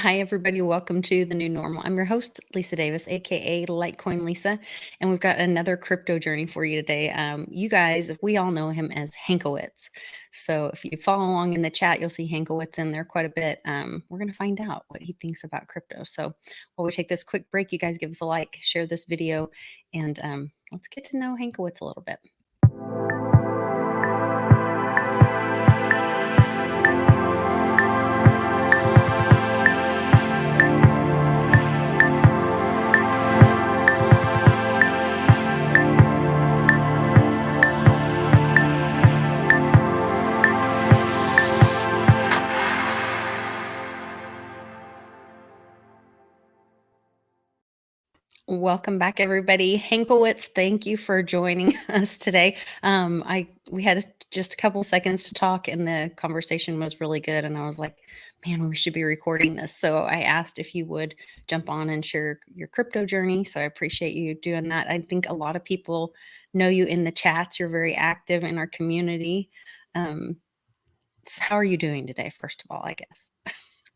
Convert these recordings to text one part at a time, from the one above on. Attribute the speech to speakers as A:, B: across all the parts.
A: Hi, everybody. Welcome to the new normal. I'm your host, Lisa Davis, aka Litecoin Lisa, and we've got another crypto journey for you today. You guys, we all know him as Hankowitz. So if you follow along in the chat, you'll see Hankowitz in there quite a bit. We're going to find out what he thinks about crypto. So while we take this quick break, you guys give us a like, share this video, and let's get to know Hankowitz a little bit. Welcome back, everybody. Hankowitz, thank you for joining us today. We had just a couple seconds to talk, and the conversation was really good. And I was like, man, we should be recording this. So I asked if you would jump on and share your crypto journey. So I appreciate you doing that. I think a lot of people know you in the chats. You're very active in our community. So how are you doing today, first of all, I guess?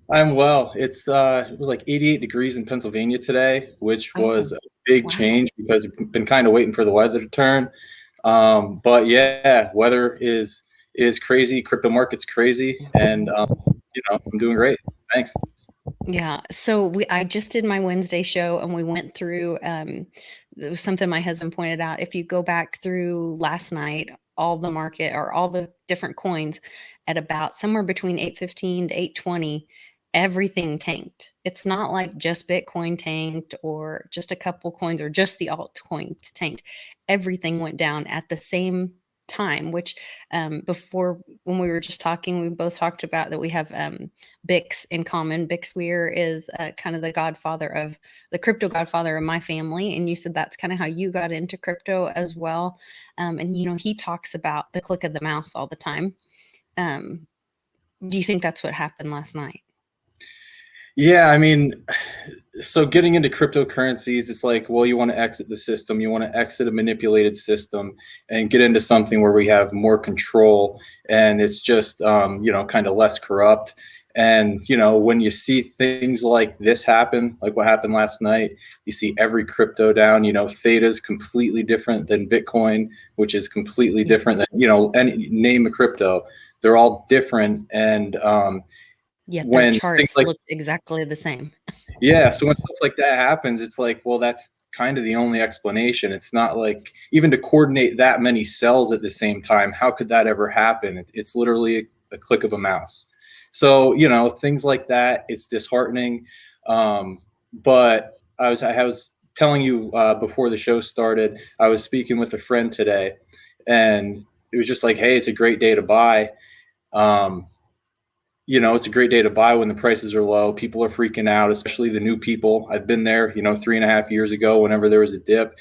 B: I'm well. It was like 88 degrees in Pennsylvania today, which was a big change because I've been kind of waiting for the weather to turn. But yeah, weather is crazy. Crypto market's crazy, and I'm doing great. Thanks.
A: Yeah. So I just did my Wednesday show, and we went through it was something my husband pointed out. If you go back through last night, all the market or all the different coins at about somewhere between 815 to 820, everything tanked. It's not like just Bitcoin tanked or just a couple coins or just the altcoins tanked. Everything went down at the same time, which before, when we were just talking, we both talked about that we have Bix in common. Bix Weir is kind of the crypto godfather of my family. And you said that's kind of how you got into crypto as well. And, he talks about the click of the mouse all the time. Do you think that's what happened last night?
B: Yeah, I mean, so getting into cryptocurrencies, it's like, well, you want to exit the system, you want to exit a manipulated system and get into something where we have more control and it's just, kind of less corrupt. And, when you see things like this happen, like what happened last night, you see every crypto down. Theta is completely different than Bitcoin, which is completely different than, any name a crypto. They're all different. And,
A: Yeah, their
B: when
A: charts look exactly the same.
B: Yeah, so when stuff like that happens, it's like, well, that's kind of the only explanation. It's not like, even to coordinate that many cells at the same time, how could that ever happen? It's literally a click of a mouse. So, things like that, it's disheartening. But I was telling you before the show started, I was speaking with a friend today, and it was just like, hey, it's a great day to buy. It's a great day to buy when the prices are low. People are freaking out, especially the new people. I've been there, 3.5 years ago, whenever there was a dip,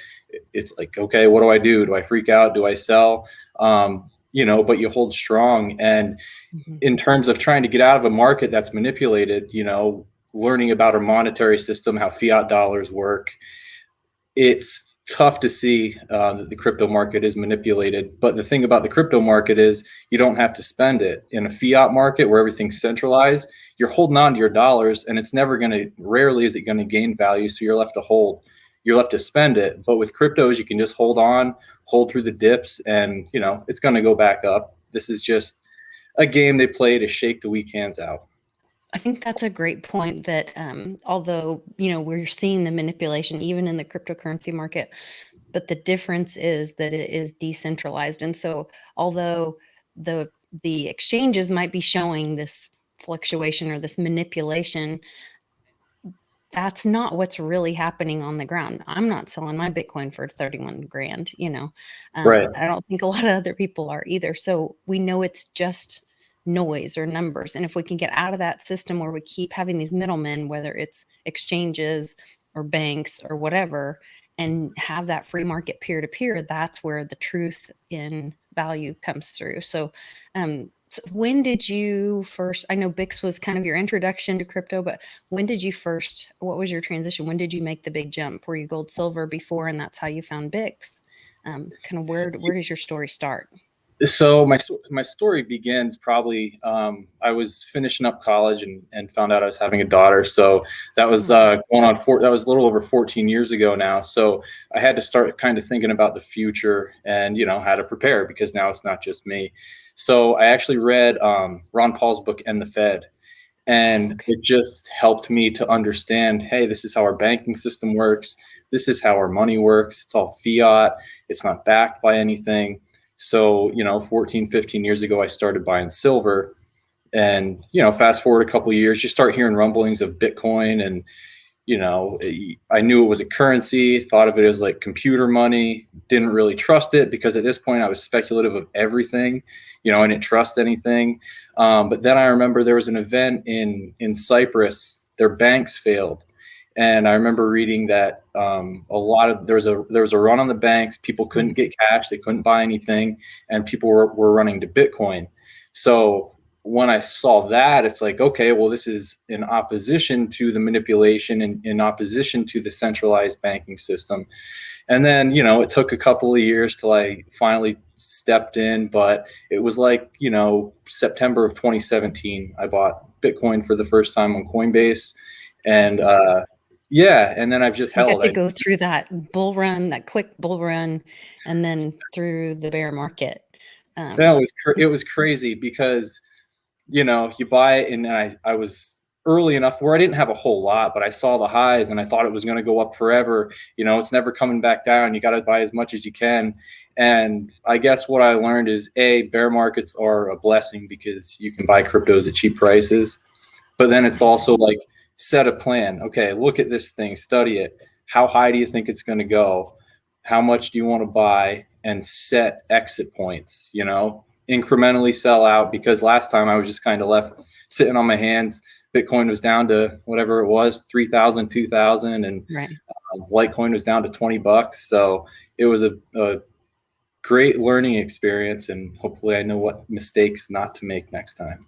B: it's like, okay, what do I do? Do I freak out? Do I sell? But you hold strong. And in terms of trying to get out of a market that's manipulated, learning about our monetary system, how fiat dollars work, it's tough to see that the crypto market is manipulated. But the thing about the crypto market is you don't have to spend it. In a fiat market where everything's centralized, you're holding on to your dollars, and it's rarely is it going to gain value. So you're left to hold, you're left to spend it. But with cryptos, you can just hold through the dips, and it's going to go back up. This is just a game they play to shake the weak hands out.
A: I think that's a great point that although, we're seeing the manipulation even in the cryptocurrency market, but the difference is that it is decentralized. And so although the exchanges might be showing this fluctuation or this manipulation, that's not what's really happening on the ground. I'm not selling my Bitcoin for 31 grand,
B: Right.
A: I don't think a lot of other people are either. So we know it's just noise or numbers. And if we can get out of that system where we keep having these middlemen, whether it's exchanges or banks or whatever, and have that free market peer-to-peer, that's where the truth in value comes through. So, so when did you first, I know Bix was kind of your introduction to crypto, but what was your transition? When did you make the big jump? Were you gold, silver before, and that's how you found Bix? Kind of where does your story start?
B: So my story begins probably I was finishing up college and found out I was having a daughter. So that was that was a little over 14 years ago now. So I had to start kind of thinking about the future and how to prepare, because now it's not just me. So I actually read Ron Paul's book End the Fed, and it just helped me to understand, hey, this is how our banking system works. This is how our money works. It's all fiat. It's not backed by anything. So, 14, 15 years ago, I started buying silver. And, fast forward a couple of years, you start hearing rumblings of Bitcoin. And, I knew it was a currency, thought of it as like computer money, didn't really trust it, because at this point I was speculative of everything. I didn't trust anything. But then I remember there was an event in Cyprus. Their banks failed, and I remember reading that there was a run on the banks. People couldn't get cash, they couldn't buy anything, and people were running to Bitcoin. So when I saw that, it's like, okay, well, this is in opposition to the manipulation and in opposition to the centralized banking system. And then, it took a couple of years till I finally stepped in, but it was like, September of 2017, I bought Bitcoin for the first time on Coinbase. And yeah, and then I've just
A: So you got
B: held.
A: to go through that bull run, that quick bull run, and then through the bear market.
B: It was crazy because you buy it, and I was early enough where I didn't have a whole lot, but I saw the highs and I thought it was going to go up forever. It's never coming back down. You got to buy as much as you can. And I guess what I learned is bear markets are a blessing because you can buy cryptos at cheap prices, but then it's also like, set a plan. Okay, look at this thing, study it. How high do you think it's going to go? How much do you want to buy? And set exit points, incrementally sell out, because last time I was just kind of left sitting on my hands. Bitcoin was down to whatever it was, 3,000, 2,000, and
A: Right.
B: Litecoin was down to $20. So it was a great learning experience, and hopefully I know what mistakes not to make next time.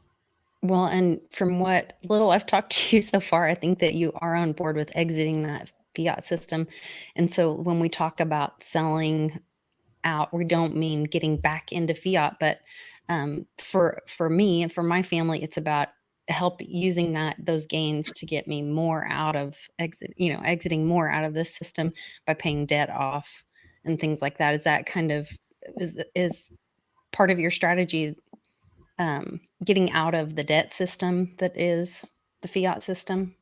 A: Well, and from what little I've talked to you so far, I think that you are on board with exiting that fiat system. And so when we talk about selling out, we don't mean getting back into fiat, but for me and for my family, it's about help using those gains to get me more out of exiting more out of this system by paying debt off and things like that. Is that kind of is part of your strategy, getting out of the debt system that is the fiat system?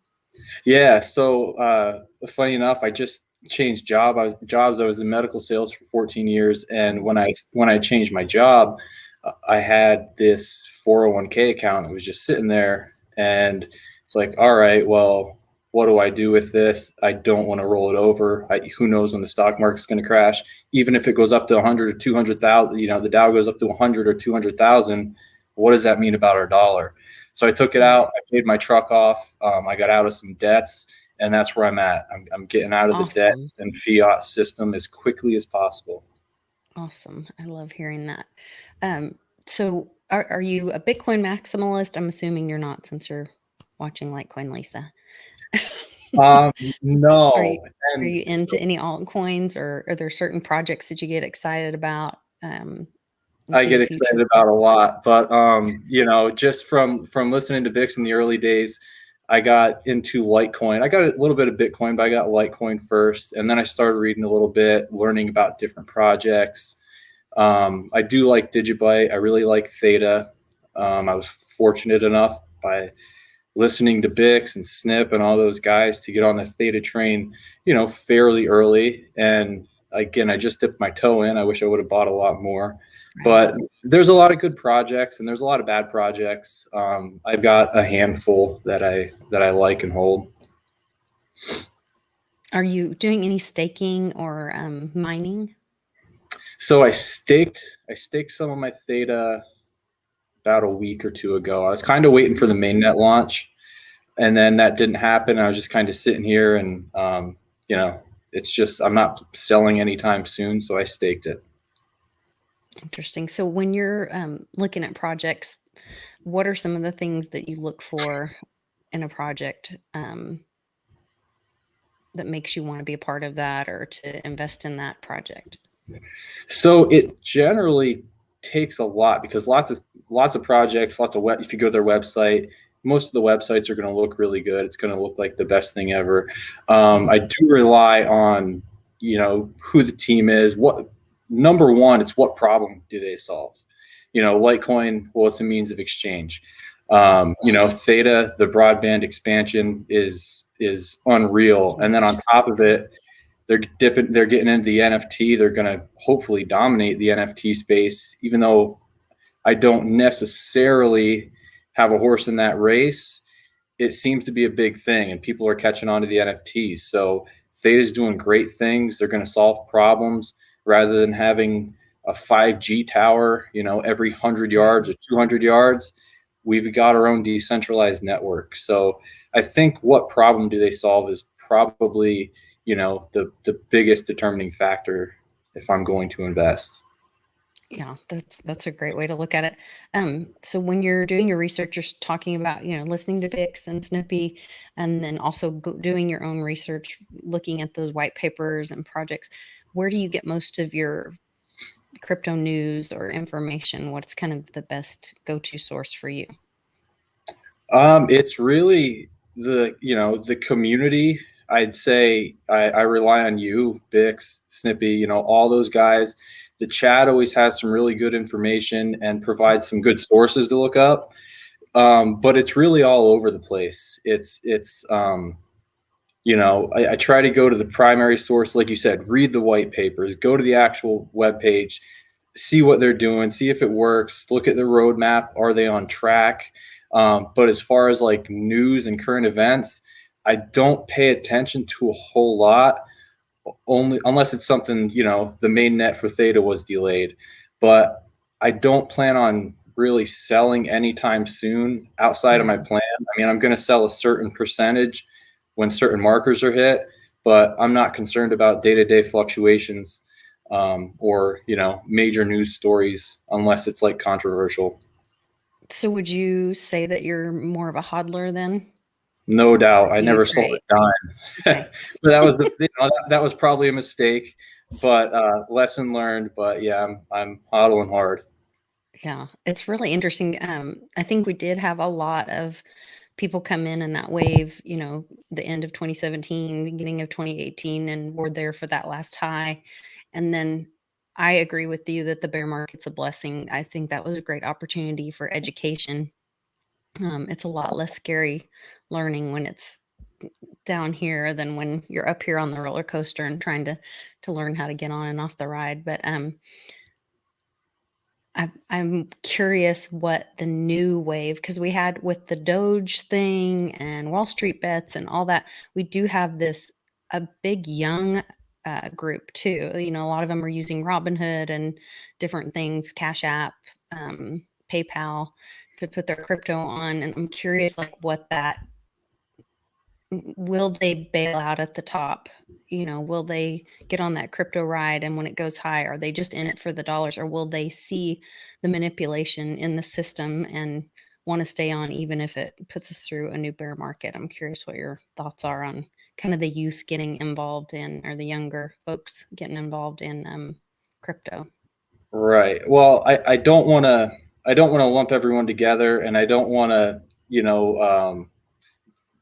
B: Yeah. So funny enough, I just changed jobs. I was in medical sales for 14 years, and when I changed my job, I had this 401k account. It was just sitting there, and it's like, all right, well, what do I do with this? I don't want to roll it over. Who knows when the stock market's going to crash? Even if it goes up to 100 or 200,000, the Dow goes up to 100 or 200,000. What does that mean about our dollar? So I took it out. I paid my truck off. I got out of some debts, and that's where I'm at. I'm getting out of the debt
A: Awesome.
B: and fiat system as quickly as possible.
A: Awesome. I love hearing that. So are you a Bitcoin maximalist? I'm assuming you're not, since you're watching Litecoin Lisa. Are you
B: No,
A: are
B: and
A: you into any altcoins, or are there certain projects that you get excited about, and
B: I
A: see a
B: get
A: future?
B: excited about a lot, but just from listening to Bix in the early days, I got into Litecoin. I got a little bit of Bitcoin, but I got Litecoin first, and then I started reading a little bit, learning about different projects. I do like Digibyte. I really like Theta. I was fortunate enough by listening to Bix and Snip and all those guys to get on the Theta train, fairly early. And again, I just dipped my toe in. I wish I would have bought a lot more.
A: Right.
B: But there's a lot of good projects and there's a lot of bad projects. I've got a handful that I like and hold.
A: Are you doing any staking or mining?
B: So I staked some of my Theta about a week or two ago. I was kind of waiting for the mainnet launch, and then that didn't happen. I was just kind of sitting here, and it's just I'm not selling anytime soon, so I staked it.
A: Interesting. So when you're looking at projects, what are some of the things that you look for in a project, that makes you want to be a part of that or to invest in that project?
B: So it generally takes a lot, because lots of projects, if you go to their website, most of the websites are going to look really good. It's going to look like the best thing ever. I do rely on, who the team is. Number one, it's what problem do they solve? Litecoin, well, it's a means of exchange. Theta, the broadband expansion is unreal. And then on top of it, they're getting into the NFT. They're going to hopefully dominate the NFT space, even though I don't necessarily have a horse in that race. It seems to be a big thing, and people are catching on to the NFTs. So Theta's doing great things. They're going to solve problems rather than having a 5G tower, every 100 yards or 200 yards. We've got our own decentralized network. So I think what problem do they solve is probably, the biggest determining factor if I'm going to invest.
A: Yeah, that's a great way to look at it. So when you're doing your research, you're talking about, listening to Bix and Snippy, and then also doing your own research, looking at those white papers and projects. Where do you get most of your crypto news or information? What's kind of the best go-to source for you?
B: It's really the community. I'd say I rely on you, Bix, Snippy, all those guys. The chat always has some really good information and provides some good sources to look up. But it's really all over the place. I try to go to the primary source, like you said, read the white papers, go to the actual web page, see what they're doing, see if it works, look at the roadmap. Are they on track? But as far as like news and current events, I don't pay attention to a whole lot, only unless it's something, the main net for Theta was delayed. But I don't plan on really selling anytime soon outside of my plan. I mean, I'm going to sell a certain percentage when certain markers are hit, but I'm not concerned about day-to-day fluctuations or, major news stories unless it's like controversial.
A: So would you say that you're more of a hodler then?
B: No doubt. I
A: You
B: never sold
A: trade?
B: a dime.
A: Okay.
B: But that was that was probably a mistake, but lesson learned. But yeah, I'm hodling hard.
A: Yeah, it's really interesting. I think we did have a lot of people come in that wave, the end of 2017, beginning of 2018, and we're there for that last high. And then I agree with you that the bear market's a blessing. I think that was a great opportunity for education. It's a lot less scary learning when it's down here than when you're up here on the roller coaster and trying to learn how to get on and off the ride. But I'm curious what the new wave, because we had with the Doge thing and Wall Street bets and all that, we do have a big young group too. A lot of them are using Robinhood and different things, Cash App, PayPal, to put their crypto on. And I'm curious, like, will they bail out at the top? Will they get on that crypto ride, and when it goes high, are they just in it for the dollars, or will they see the manipulation in the system and want to stay on even if it puts us through a new bear market? I'm curious what your thoughts are on kind of the youth getting involved in, or the younger folks getting involved in crypto.
B: Right. Well, I don't want to lump everyone together, and I don't want to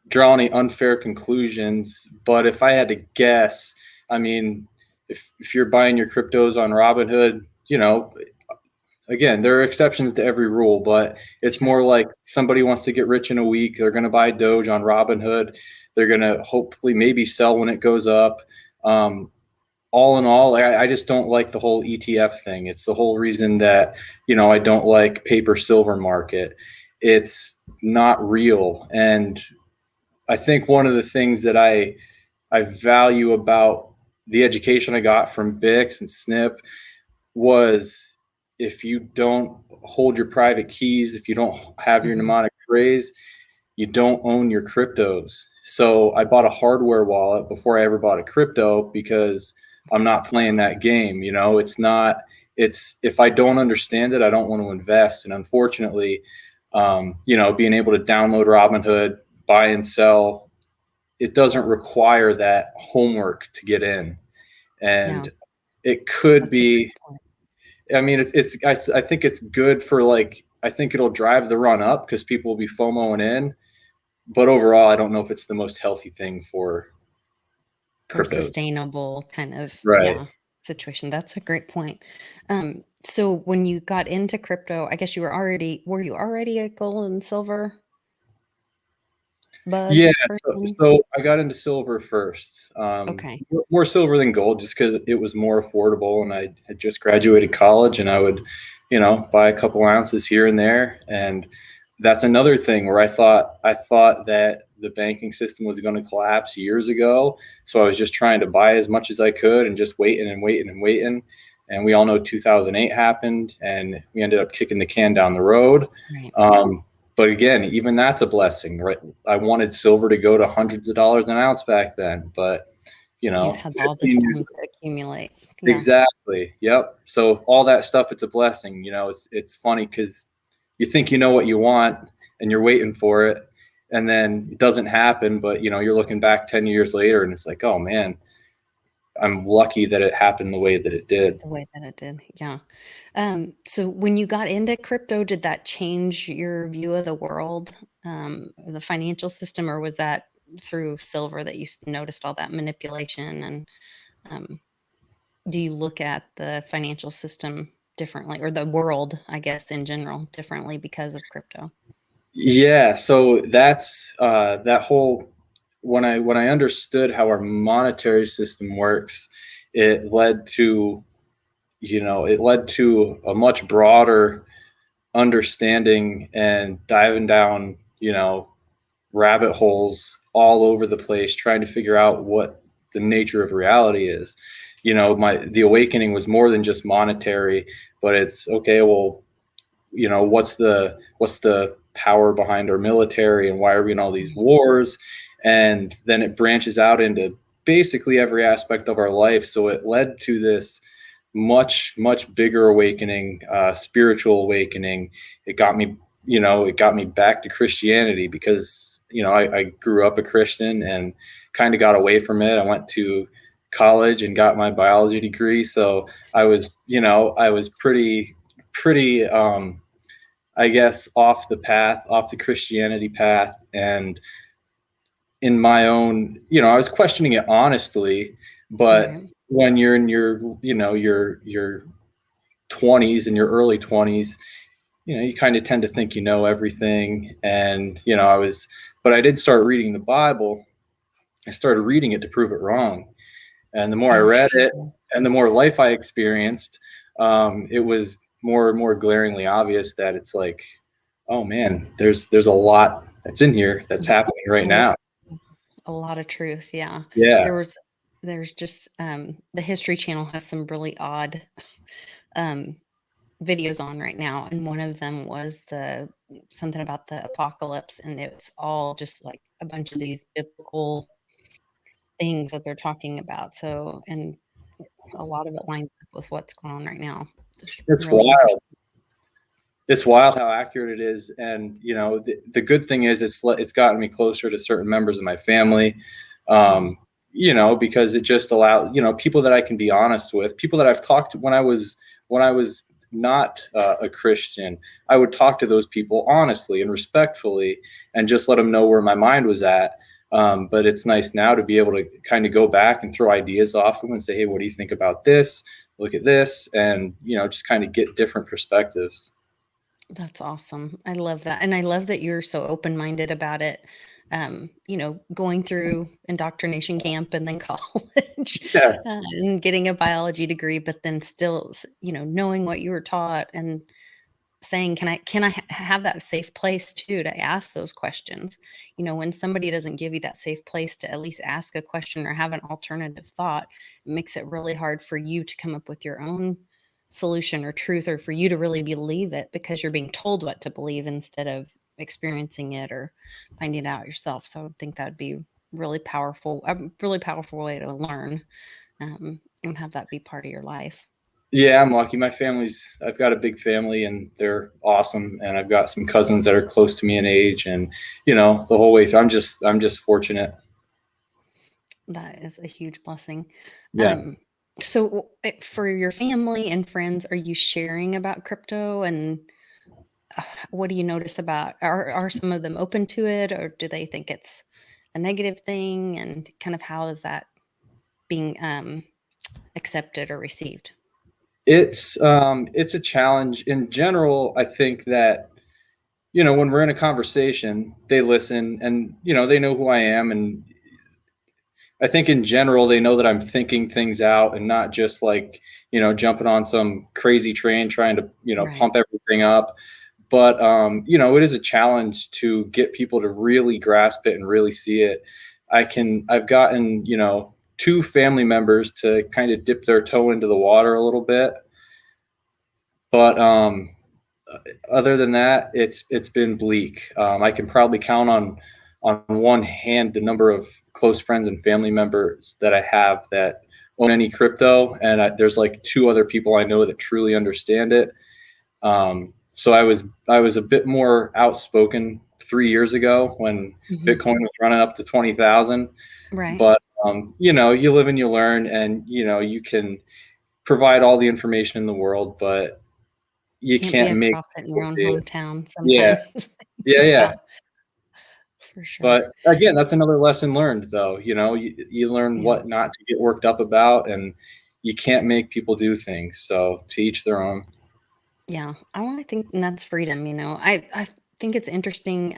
B: draw any unfair conclusions. But if I had to guess, I mean, if you're buying your cryptos on Robinhood, again, there are exceptions to every rule, but it's more like somebody wants to get rich in a week. They're going to buy Doge on Robinhood. They're going to hopefully maybe sell when it goes up. All in all, I just don't like the whole ETF thing. It's the whole reason that, I don't like paper silver market. It's not real. And I think one of the things that I value about the education I got from Bix and Snip was, if you don't hold your private keys, if you don't have your mnemonic phrase, you don't own your cryptos. So I bought a hardware wallet before I ever bought a crypto, because I'm not playing that game. It's if I don't understand it, I don't want to invest. And unfortunately, being able to download Robinhood, buy and sell, it doesn't require that homework to get in. And it could be I mean, I think it's good for like, I think it'll drive the run up because people will be FOMOing in. But overall, I don't know if it's the most healthy thing for
A: For
B: cryptos.
A: sustainable kind of,
B: Right.
A: yeah, situation. That's a great point. So when you got into crypto, I guess were you already a gold and silver bug
B: Yeah,
A: person?
B: so I got into silver first.
A: Okay.
B: More silver than gold, just because it was more affordable, and I had just graduated college, and I would, buy a couple ounces here and there. And that's another thing where I thought that the banking system was going to collapse years ago. So I was just trying to buy as much as I could and just waiting and waiting and waiting. And we all know 2008 happened, and we ended up kicking the can down the road.
A: Right.
B: But again, even that's a blessing, right? I wanted silver to go to hundreds of dollars an ounce back then, but
A: You've had all this
B: 15
A: time
B: years.
A: to accumulate. Yeah.
B: Exactly. Yep. So all that stuff, it's a blessing. It's funny because you think you know what you want and you're waiting for it, and then it doesn't happen. But you're looking back 10 years later, and it's like, oh man, I'm lucky that it happened the way that it did.
A: The way that it did. Yeah. So when you got into crypto, did that change your view of the world, the financial system, or was that through silver that you noticed all that manipulation? And um, do you look at the financial system differently, or the world, I guess, in general, differently because of crypto?
B: Yeah. So that's that whole when I understood how our monetary system works, it led to a much broader understanding and diving down, rabbit holes all over the place, trying to figure out what the nature of reality is. The awakening was more than just monetary, but it's okay. Well, what's the power behind our military, and why are we in all these wars? And then it branches out into basically every aspect of our life. So it led to this much much bigger awakening, spiritual awakening. It got me back to Christianity because I grew up a Christian and kind of got away from it. I went to college and got my biology degree, so I was pretty I guess off the Christianity path. And in my own, I was questioning it honestly. But
A: Right.
B: when you're in your 20s and your early 20s, you kind of tend to think everything. And but I did start reading the Bible. I started reading it to prove it wrong. And the more I read it
A: Interesting.
B: and the more life I experienced, it was more and more glaringly obvious that it's like, oh man, there's a lot that's in here that's happening right
A: A
B: now.
A: a lot of truth. Yeah.
B: Yeah.
A: There was, there's just, the History Channel has some really odd, um, videos on right now, and one of them was the something about the apocalypse, and it's all just like a bunch of these biblical things that they're talking about. So, and a lot of it lines up with what's going on right now. Just
B: It's
A: really
B: wild.
A: interesting.
B: It's wild how accurate it is. And the good thing is it's gotten me closer to certain members of my family.
A: Yeah.
B: Because it just allows people that I can be honest with, people that I've talked to when I was not a Christian. I would talk to those people honestly and respectfully and just let them know where my mind was at. But it's nice now to be able to kind of go back and throw ideas off them and say, hey, what do you think about this? Look at this. And just kind of get different perspectives.
A: That's awesome. I love that. And I love that you're so open-minded about it. Going through indoctrination camp and then college,
B: Yeah.
A: and getting a biology degree, but then still, knowing what you were taught and saying, can I have that safe place too to ask those questions? When somebody doesn't give you that safe place to at least ask a question or have an alternative thought, it makes it really hard for you to come up with your own solution or truth, or for you to really believe it because you're being told what to believe instead of experiencing it or finding it out yourself. So I think that would be a really powerful way to learn, and have that be part of your life.
B: Yeah, I'm lucky. I've got a big family and they're awesome. And I've got some cousins that are close to me in age, and, the whole way through, I'm just fortunate.
A: That is a huge blessing.
B: Yeah.
A: Um, So for your family and friends, are you sharing about crypto, and what do you notice about, are some of them open to it, or do they think it's a negative thing, and kind of how is that being accepted or received?
B: It's a challenge in general. I think that, when we're in a conversation, they listen and, they know who I am. And I think in general, they know that I'm thinking things out and not just like, jumping on some crazy train trying to,
A: Right.
B: pump everything up. But, it is a challenge to get people to really grasp it and really see it. I've gotten, two family members to kind of dip their toe into the water a little bit. But other than that, it's been bleak. I can probably count on one hand the number of close friends and family members that I have that own any crypto, and there's like two other people I know that truly understand it. So I was a bit more outspoken 3 years ago when
A: Hmm.
B: Bitcoin was running up to 20,000.
A: Right.
B: But you live and you learn, and you can provide all the information in the world, but you
A: Can't be
B: can't
A: a
B: make
A: prophet in
B: people
A: your own
B: see it.
A: hometown
B: Yeah,
A: sometimes.
B: yeah, yeah.
A: Yeah, for sure.
B: But again, that's another lesson learned, though. You learn
A: Yeah.
B: what not to get worked up about, and you can't make people do things. So to each their own.
A: Yeah, I want to think, and that's freedom. I think it's interesting.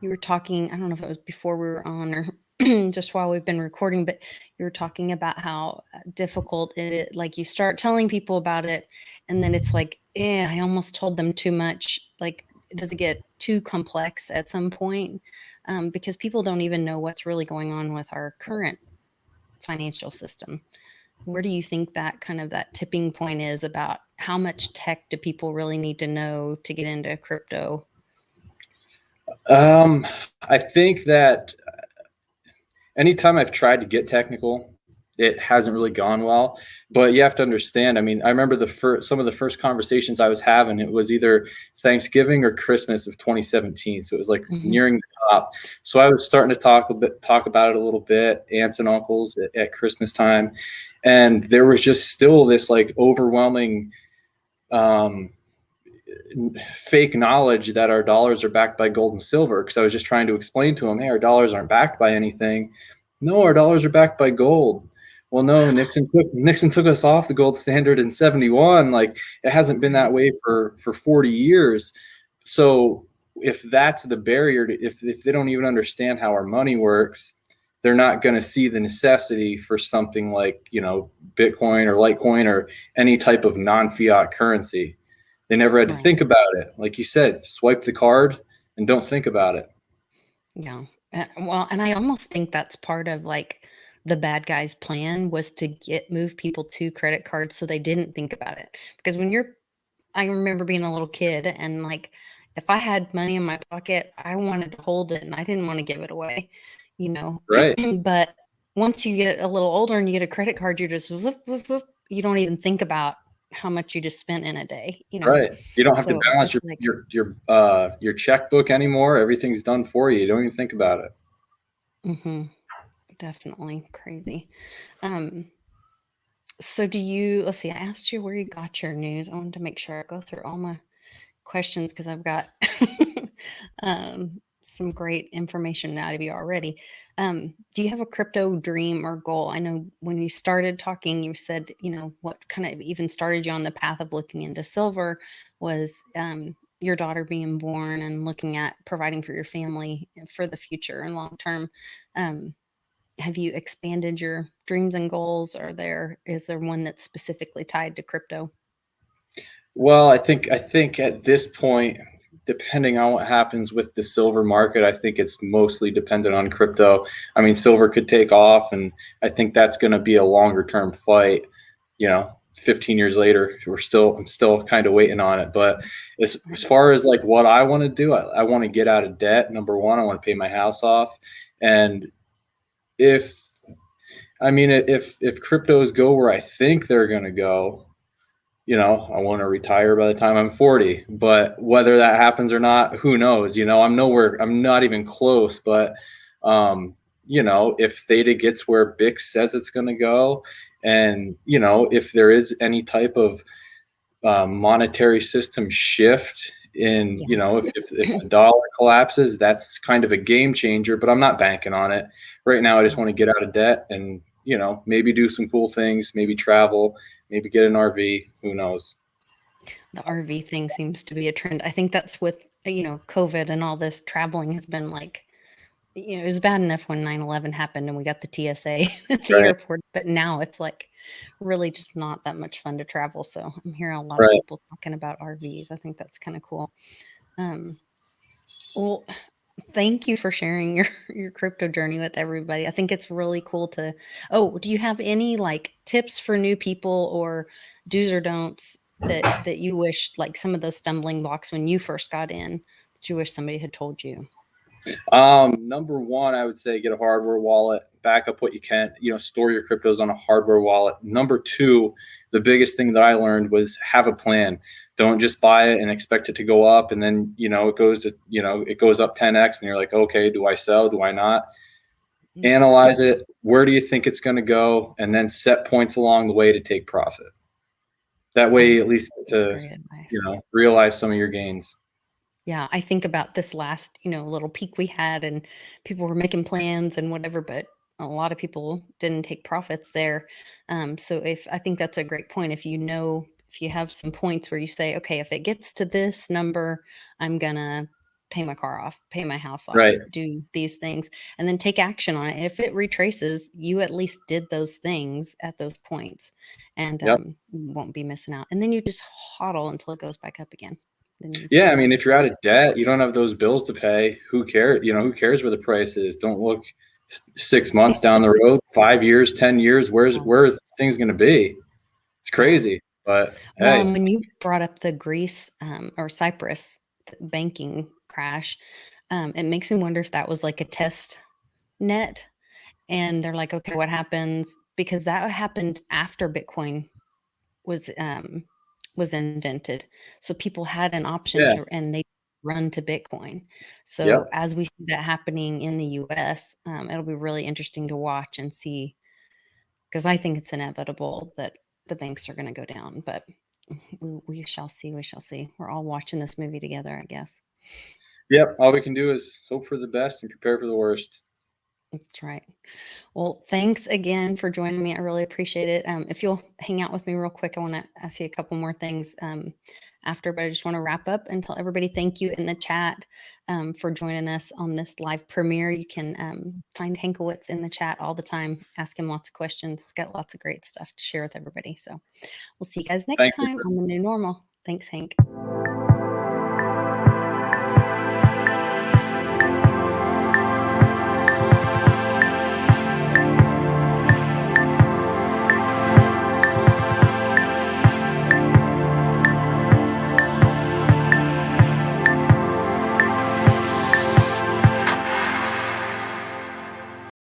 A: You were talking. I don't know if it was before we were on or just while we've been recording, but you were talking about how difficult it is. Like you start telling people about it, and then it's like, I almost told them too much. Like, does it get too complex at some point? Because people don't even know what's really going on with our current financial system. Where do you think that kind of that tipping point is about how much tech do people really need to know to get into crypto?
B: Um, I think that anytime I've tried to get technical, it hasn't really gone well. But you have to understand. I mean, I remember some of the first conversations I was having. It was either Thanksgiving or Christmas of 2017, so it was like
A: Hmm.
B: nearing the top. So I was starting to talk about it a little bit, aunts and uncles at Christmas time, and there was just still this like overwhelming um, fake knowledge that our dollars are backed by gold and silver. Because I was just trying to explain to them, hey, our dollars aren't backed by anything. No, our dollars are backed by gold. Well, no, Nixon took us off the gold standard in 71. Like it hasn't been
A: Right.
B: that way for 40 years. So if that's the barrier if they don't even understand how our money works, they're not going to see the necessity for something like, Bitcoin or Litecoin or any type of non-fiat currency. They never had to
A: Right.
B: think about it. Like you said, swipe the card and don't think about it.
A: Yeah. Well, and I almost think that's part of like the bad guy's plan was to move people to credit cards so they didn't think about it. Because I remember being a little kid and like if I had money in my pocket, I wanted to hold it and I didn't want to give it away, you know.
B: Right.
A: But once you get a little older and you get a credit card, you're just woof, woof, woof, you don't even think about how much you just spent in a day, you know.
B: Right. You don't have to
A: So
B: balance
A: it's
B: your
A: like,
B: your your your checkbook anymore. Everything's done for you. You don't even think about it.
A: hmm, definitely crazy. Um, so do you, let's see, I asked you where you got your news. I wanted to make sure I go through all my questions because I've got some great information out of you already. Do you have a crypto dream or goal? I know when you started talking, you said, what kind of even started you on the path of looking into silver was your daughter being born and looking at providing for your family for the future and long term. Um, have you expanded your dreams and goals? Is there one that's specifically tied to crypto?
B: Well, I think at this point, depending on what happens with the silver market, I think it's mostly dependent on crypto. I mean, silver could take off, and I think that's going to be a longer term fight. 15 years later, I'm still kind of waiting on it. But as
A: Right.
B: far as like what I want to do, I want to get out of debt. Number one, I want to pay my house off, and if I mean if cryptos go where I think they're going to go, I want to retire by the time I'm 40. But whether that happens or not, who knows? I'm not even close. But, if theta gets where Bix says it's going to go, And, you know, if there is any type of monetary system shift in,
A: Yeah.
B: you know, if the dollar collapses, that's kind of a game changer, but I'm not banking on it. Right now, I just want to get out of debt and, you know, maybe do some cool things, maybe travel, maybe get an RV, who knows.
A: The RV thing seems to be a trend. I think that's with, COVID and all this traveling has been like, it was bad enough when 9/11 happened and we got the TSA at the
B: Right,
A: airport, but now it's like really just not that much fun to travel. So I'm hearing a lot of
B: right.
A: people talking about RVs. I think that's kind of cool. Um, well, thank you for sharing your crypto journey with everybody. I think it's really cool to. Oh, do you have any like tips for new people or do's or don'ts that you wish, like some of those stumbling blocks when you first got in, that you wish somebody had told you?
B: Number one, I would say get a hardware wallet, back up what you can, you know, store your cryptos on a hardware wallet. Number two, the biggest thing that I learned was have a plan. Don't just buy it and expect it to go up. And then, you know, it goes up 10x and you're like, okay, do I sell? Do I not?
A: Mm,
B: Analyze it. Where do you think it's going to go? And then set points along the way to take profit. That way, at least to,
A: great
B: you
A: advice.
B: know, realize some of your gains.
A: Yeah, I think about this last, little peak we had and people were making plans and whatever, but a lot of people didn't take profits there. So if I think that's a great point. If you have some points where you say, okay, if it gets to this number, I'm gonna pay my car off, pay my house off,
B: Right.
A: do these things, and then take action on it. If it retraces, you at least did those things at those points, and
B: Yep.
A: you won't be missing out. And then you just hodl until it goes back up again. Then you
B: Yeah, I
A: take
B: mean,
A: it.
B: if you're out of debt, you don't have those bills to pay. Who cares? You know, who cares where the price is? Don't look 6 months down the road, 5 years, 10 years. Where are things going to be? It's
A: Yeah.
B: crazy, but
A: Well,
B: hey,
A: and when you brought up the Greece or Cyprus banking crash, it makes me wonder if that was like a test net. And they're like, okay, what happens? Because that happened after Bitcoin was um, was invented, so people had an option
B: yeah,
A: to, and they run to Bitcoin. So
B: yep,
A: as we see that happening in the U.S., it'll be really interesting to watch and see, because I think it's inevitable that the banks are going to go down, but we shall see. We shall see. We're all watching this movie together, I guess.
B: yep. All we can do is hope for the best and prepare for the worst.
A: That's right. Well, thanks again for joining me. I really appreciate it. If you'll hang out with me real quick, I want to ask you a couple more things after, but I just want to wrap up and tell everybody thank you in the chat for joining us on this live premiere. You can find Hankowitz in the chat all the time. Ask him lots of questions. He's got lots of great stuff to share with everybody. So we'll see you guys next
B: Thanks.
A: time on the new normal. Thanks, Hank.